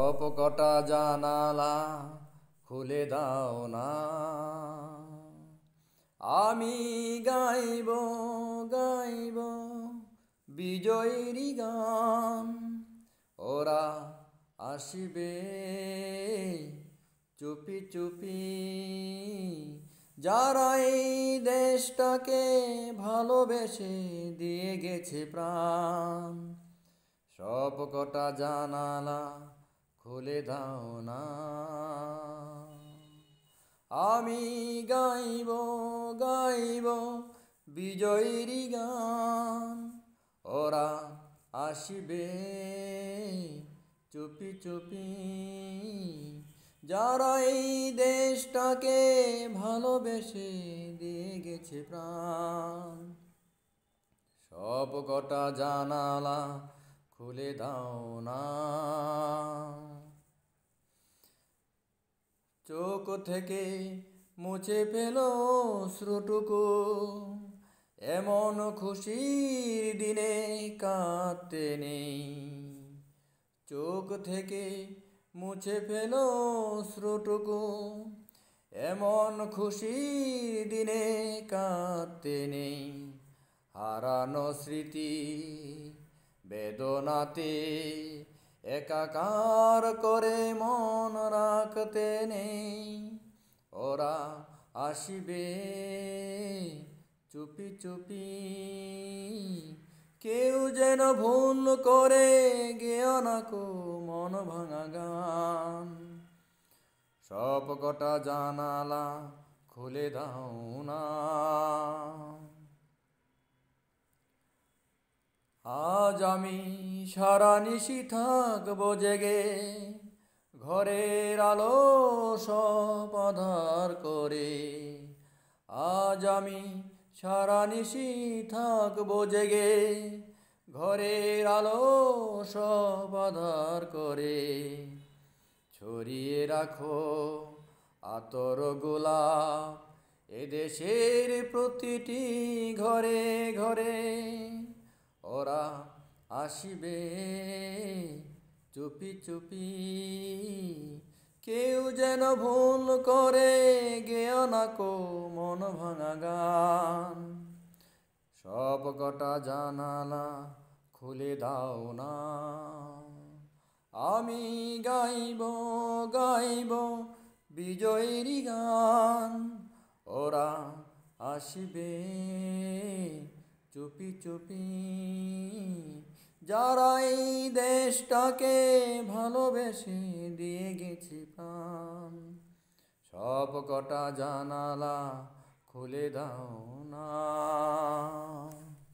সব কটা জানালা খুলে দাও না, আমি গাইব গাইব বিজয়ীর গান। ওরা আসিবে চুপি চুপি, যারা এই দেশটাকে ভালোবেসে দিয়ে গেছে প্রাণ। সব কটা জানালা খুলে দাও না, আমি গাইব গাইব বিজয়ীর গান। ওরা আসিবে চুপি চুপি, যারা এই দেশটাকে ভালোবেসে দিয়ে গেছে প্রাণ। সব কটা জানালা খুলে দাও না, চোখ থেকে মুছে ফেলো অশ্রুটুকু, এমন খুশির দিনে কাঁদতে নেই। চোখ থেকে মুছে ফেলো অশ্রুটুকু, এমন খুশির দিনে কাঁদতে নেই। হারানো স্মৃতি বেদনাতে একাকার করে মন রাখতে নেই। ওরা আসিবে চুপি চুপি, কেউ যেন ভুল করে গেও না কো মন ভাঙা গান। সব কটা জানালা খুলে দাও না, আজ আমি সারা নিশি থাকবো জেগে, ঘরের আলো সব আঁধার করে। আজ আমি সারা নিশি থাকবো জেগে, ঘরের আলো সব আঁধার করে। ছড়িয়ে রাখো আতর গোলাপ এদেশের প্রতিটি ঘরে ঘরে। ওরা আসিবে চুপি চুপি, কেউ যেন ভুল করে গেও না কো মন ভাঙা গান। সব কটা জানালা খুলে দাও না, আমি গাইব গাইব বিজয়ীর গান। ওরা আসিবে চুপি চুপি, যারা এই দেশটাকে ভালোবেসে দিয়ে গেছে প্রাণ। সব কটা জানালা খুলে দাও না।